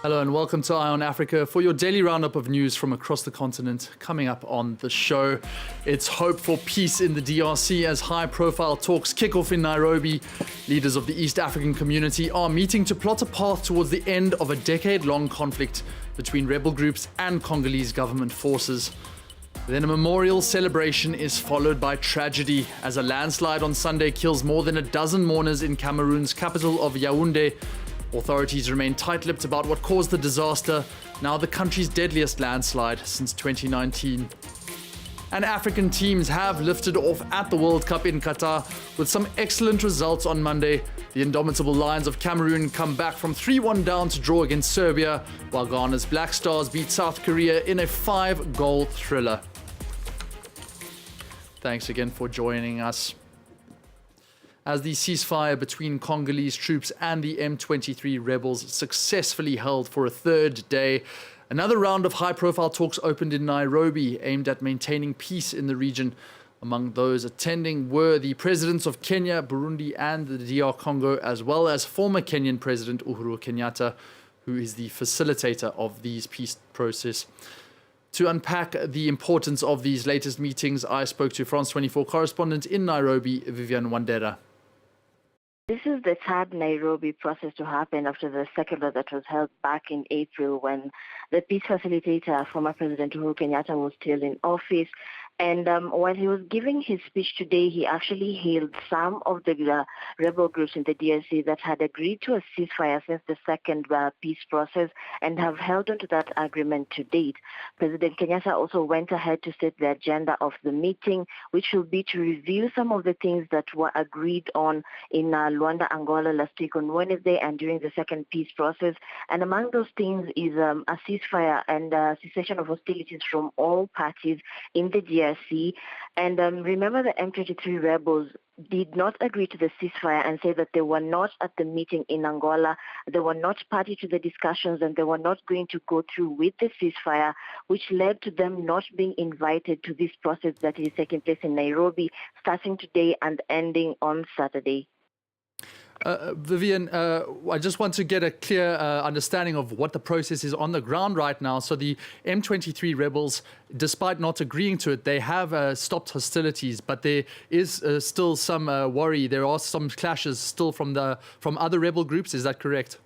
Hello and welcome to Eye on Africa for your daily roundup of news from across the continent. Coming up on the show, it's hope for peace in the DRC as high-profile talks kick off in Nairobi. Leaders of the East African community are meeting to plot a path towards the end of a decade-long conflict between rebel groups and Congolese government forces. Then a memorial celebration is followed by tragedy as a landslide on Sunday kills more than a dozen mourners in Cameroon's capital of Yaoundé. Authorities remain tight-lipped about what caused the disaster, now the country's deadliest landslide since 2019. And African teams have lifted off at the World Cup in Qatar with some excellent results on Monday. The indomitable Lions of Cameroon come back from 3-1 down to draw against Serbia, while Ghana's Black Stars beat South Korea in a 5-goal thriller. Thanks again for joining us. As the ceasefire between Congolese troops and the M23 rebels successfully held for a third day, another round of high-profile talks opened in Nairobi aimed at maintaining peace in the region. Among those attending were the presidents of Kenya, Burundi and the DR Congo, as well as former Kenyan President Uhuru Kenyatta, who is the facilitator of these peace process. To unpack the importance of these latest meetings, I spoke to France 24 correspondent in Nairobi, Vivian Wandera. This is the third Nairobi process to happen after the second one that was held back in April when the peace facilitator, former President Uhuru Kenyatta, was still in office. And while he was giving his speech today, he actually hailed some of the rebel groups in the DRC that had agreed to a ceasefire since the second peace process and have held on to that agreement to date. President Kenyatta also went ahead to set the agenda of the meeting, which will be to review some of the things that were agreed on in Luanda, Angola last week on Wednesday and during the second peace process. And among those things is a ceasefire and cessation of hostilities from all parties in the DRC. And remember, the M23 rebels did not agree to the ceasefire and say that they were not at the meeting in Angola, they were not party to the discussions, and they were not going to go through with the ceasefire, which led to them not being invited to this process that is taking place in Nairobi, starting today and ending on Saturday. Vivian, I just want to get a clear understanding of what the process is on the ground right now. So the M23 rebels, despite not agreeing to it, they have stopped hostilities, but there is still some worry. There are some clashes still from other rebel groups. Is that correct?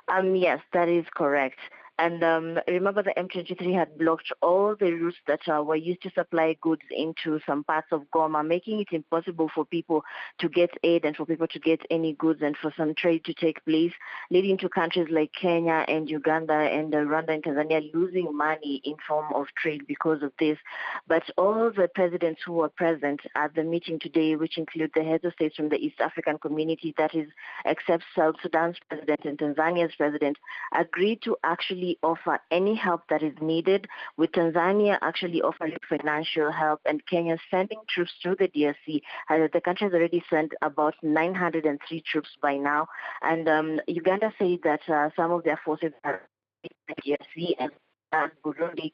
Yes, that is correct. And remember, the M23 had blocked all the routes that were used to supply goods into some parts of Goma, making it impossible for people to get aid and for people to get any goods and for some trade to take place, leading to countries like Kenya and Uganda and Rwanda and Tanzania losing money in form of trade because of this. But all the presidents who were present at the meeting today, which include the heads of states from the East African community, that is, except South Sudan's president and Tanzania's president, agreed to actually offer any help that is needed, with Tanzania actually offering financial help and Kenya sending troops to the DRC. The country has already sent about 903 troops by now. And Uganda said that some of their forces are in the DRC, and Burundi,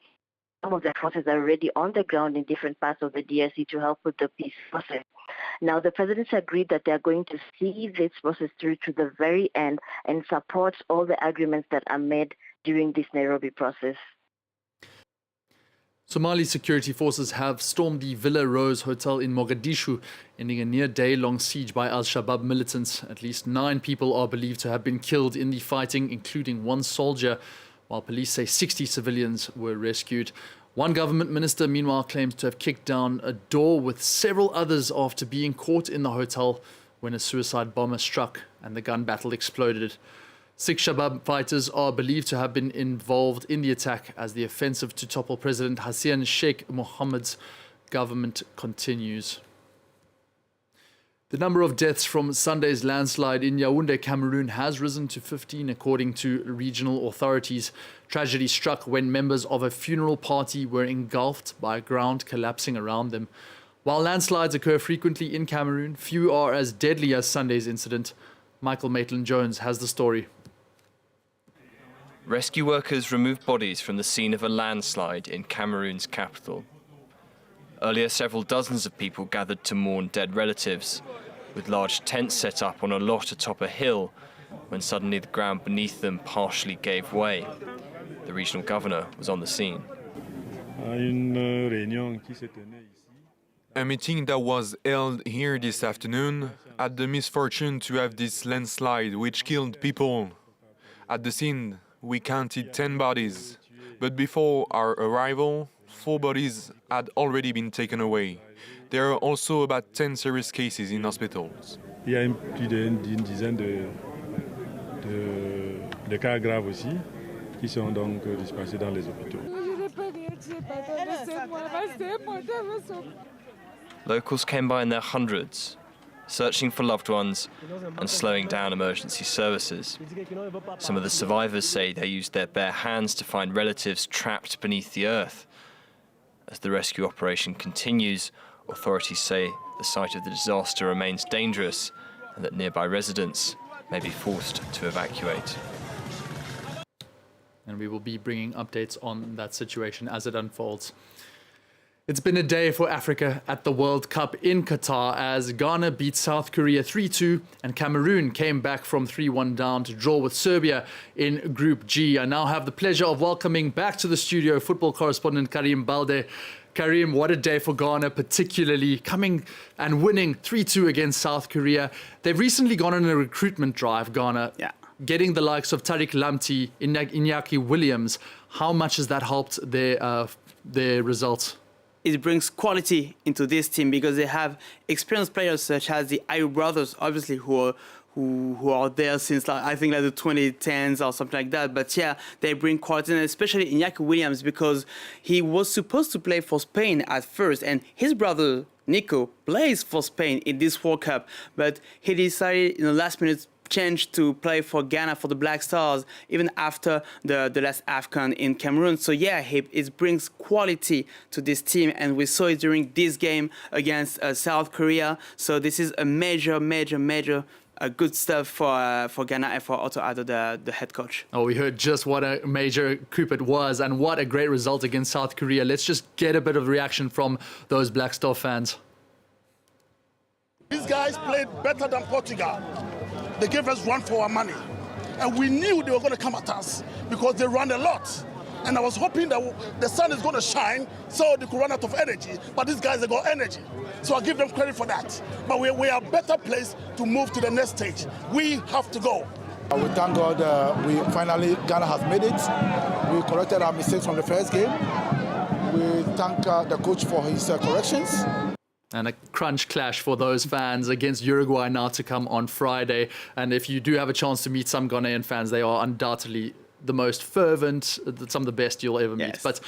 some of their forces are already on the ground in different parts of the DRC to help with the peace process. Now, the presidents agreed that they are going to see this process through to the very end and support all the agreements that are made during this Nairobi process. Somali security forces have stormed the Villa Rose Hotel in Mogadishu, ending a near day-long siege by Al-Shabaab militants. At least 9 people are believed to have been killed in the fighting, including 1 soldier, while police say 60 civilians were rescued. One government minister, meanwhile, claims to have kicked down a door with several others after being caught in the hotel when a suicide bomber struck and the gun battle exploded. 6 Shabaab fighters are believed to have been involved in the attack as the offensive to topple President Hassan Sheikh Mohammed's government continues. The number of deaths from Sunday's landslide in Yaoundé, Cameroon has risen to 15 according to regional authorities. Tragedy struck when members of a funeral party were engulfed by ground collapsing around them. While landslides occur frequently in Cameroon, few are as deadly as Sunday's incident. Michael Maitland-Jones has the story. Rescue workers removed bodies from the scene of a landslide in Cameroon's capital. Earlier, several dozens of people gathered to mourn dead relatives, with large tents set up on a lot atop a hill when suddenly the ground beneath them partially gave way. The regional governor was on the scene. A meeting that was held here this afternoon had the misfortune to have this landslide which killed people. At the scene, we counted 10 bodies, but before our arrival, 4 bodies had already been taken away. There are also about 10 serious cases in hospitals. Il y a plus d'une dizaine de cas graves aussi qui sont donc dispersés dans les hôpitaux. Locals came by in their hundreds, searching for loved ones and slowing down emergency services. Some of the survivors say they used their bare hands to find relatives trapped beneath the earth. As the rescue operation continues, authorities say the site of the disaster remains dangerous and that nearby residents may be forced to evacuate. And we will be bringing updates on that situation as it unfolds. It's been a day for Africa at the World Cup in Qatar as Ghana beat South Korea 3-2 and Cameroon came back from 3-1 down to draw with Serbia in Group G. I now have the pleasure of welcoming back to the studio football correspondent Karim Balde. Karim, what a day for Ghana, particularly coming and winning 3-2 against South Korea. They've recently gone on a recruitment drive, Ghana. Yeah. Getting the likes of Tariq Lamptey, Iñaki Williams. How much has that helped their results? It brings quality into this team because they have experienced players such as the Ayew brothers, obviously, who are there since I think the 2010s or something like that. But yeah, they bring quality, and especially Iñaki Williams because he was supposed to play for Spain at first, and his brother Nico plays for Spain in this World Cup, but he decided in the last minute change to play for Ghana for the Black Stars even after the last AFCON in Cameroon. So yeah, it brings quality to this team, and we saw it during this game against South Korea. So this is a major good stuff for Ghana and for Otto Addo, the head coach. Oh, we heard just what a major coup it was and what a great result against South Korea. Let's just get a bit of reaction from those Black Star fans. These guys played better than Portugal. They gave us run for our money. And we knew they were going to come at us because they ran a lot. And I was hoping that the sun is going to shine so they could run out of energy. But these guys, they got energy. So I give them credit for that. But we are better placed to move to the next stage. We have to go. We thank God Ghana has made it. We corrected our mistakes from the first game. We thank the coach for his corrections. And a crunch clash for those fans against Uruguay now to come on Friday. And if you do have a chance to meet some Ghanaian fans, they are undoubtedly the most fervent, some of the best you'll ever meet. Yes. But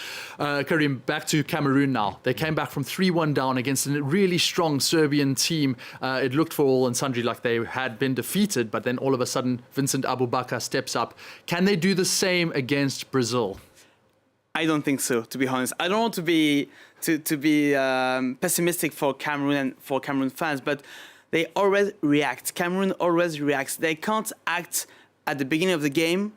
Karim, back to Cameroon now. They came back from 3-1 down against a really strong Serbian team. It looked for all and sundry like they had been defeated, but then all of a sudden, Vincent Abubakar steps up. Can they do the same against Brazil? I don't think so, to be honest. I don't want to be pessimistic for Cameroon and for Cameroon fans, but they always react. Cameroon always reacts. They can't act at the beginning of the game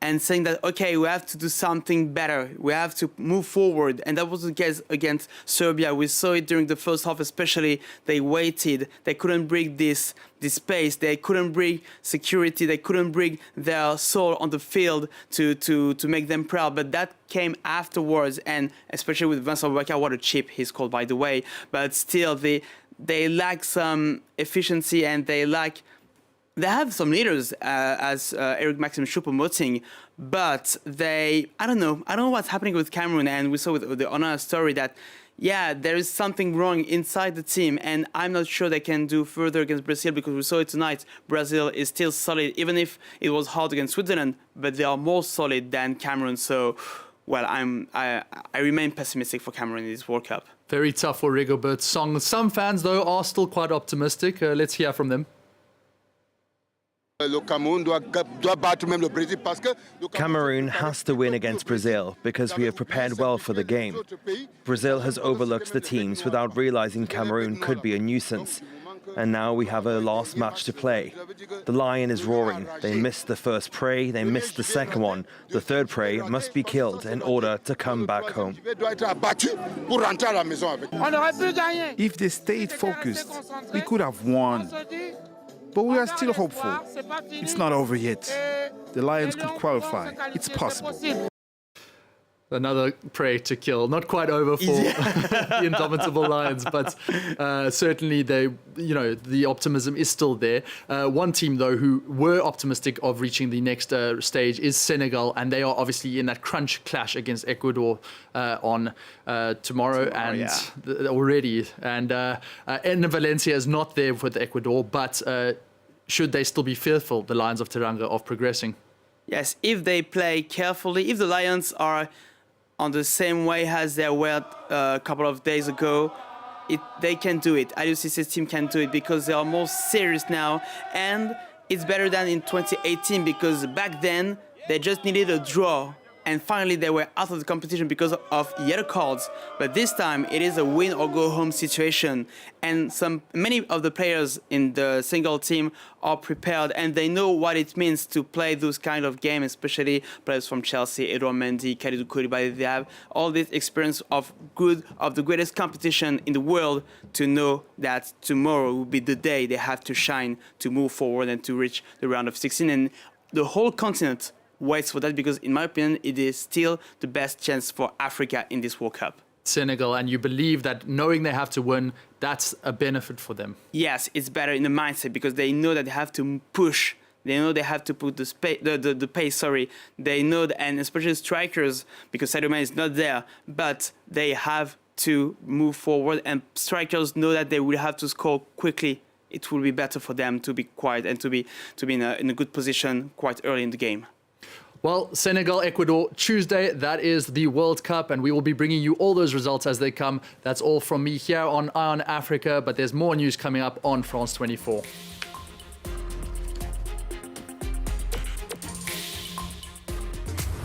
and saying that, okay, we have to do something better. We have to move forward. And that was the case against Serbia. We saw it during the first half, especially. They waited. They couldn't bring this space. They couldn't bring security. They couldn't bring their soul on the field to make them proud. But that came afterwards. And especially with Vincent Abubakar, what a chip he's called, by the way. But still, they lack some efficiency, and they have some leaders, as Eric Maxim Choupo-Moting, but I don't know what's happening with Cameroon, and we saw with the Honor story that, yeah, there is something wrong inside the team, and I'm not sure they can do further against Brazil, because we saw it tonight. Brazil is still solid, even if it was hard against Switzerland, but they are more solid than Cameroon, so, well, I remain pessimistic for Cameroon in this World Cup. Very tough for Rigobert Song. Some fans, though, are still quite optimistic. Let's hear from them. Cameroon has to win against Brazil because we have prepared well for the game. Brazil has overlooked the teams without realizing Cameroon could be a nuisance. And now we have a last match to play. The lion is roaring. They missed the first prey, they missed the second one. The third prey must be killed in order to come back home. If they stayed focused, we could have won. But we are still hopeful. It's not over yet. The Lions could qualify. It's possible. Another prey to kill. Not quite over for the indomitable Lions, but certainly the optimism is still there. One team, though, who were optimistic of reaching the next stage is Senegal, and they are obviously in that crunch clash against Ecuador on tomorrow already. And Valencia is not there with Ecuador, but should they still be fearful, the Lions of Teranga, of progressing? Yes, if they play carefully, if the Lions are on the same way as they were a couple of days ago, they can do it. IUCC's team can do it because they are more serious now, and it's better than in 2018 because back then they just needed a draw, and finally they were out of the competition because of yellow cards. But this time it is a win or go home situation, and many of the players in the single team are prepared and they know what it means to play those kind of games, especially players from Chelsea, Edouard Mendy, Kalidou Koulibaly. They have all this experience of the greatest competition in the world to know that tomorrow will be the day they have to shine to move forward and to reach the round of 16. And the whole continent waits for that because, in my opinion, it is still the best chance for Africa in this World Cup. Senegal, and you believe that knowing they have to win, that's a benefit for them? Yes, it's better in the mindset because they know that they have to push. They know they have to put the pace. They know that, and especially strikers, because Sadio Mane is not there, but they have to move forward, and strikers know that they will have to score quickly. It will be better for them to be quiet and to be in a good position quite early in the game. Well, Senegal, Ecuador, Tuesday, that is the World Cup, and we will be bringing you all those results as they come. That's all from me here on Eye on Africa, but there's more news coming up on France 24.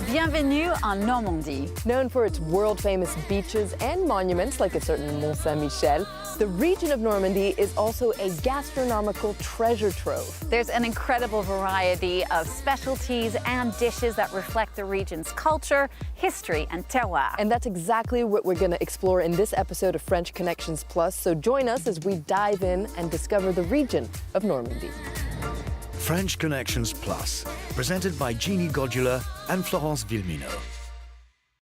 Bienvenue en Normandie. Known for its world-famous beaches and monuments like a certain Mont Saint-Michel, the region of Normandy is also a gastronomical treasure trove. There's an incredible variety of specialties and dishes that reflect the region's culture, history, and terroir. And that's exactly what we're going to explore in this episode of French Connections Plus. So join us as we dive in and discover the region of Normandy. French Connections Plus, presented by Jeannie Godula and Florence Villemino.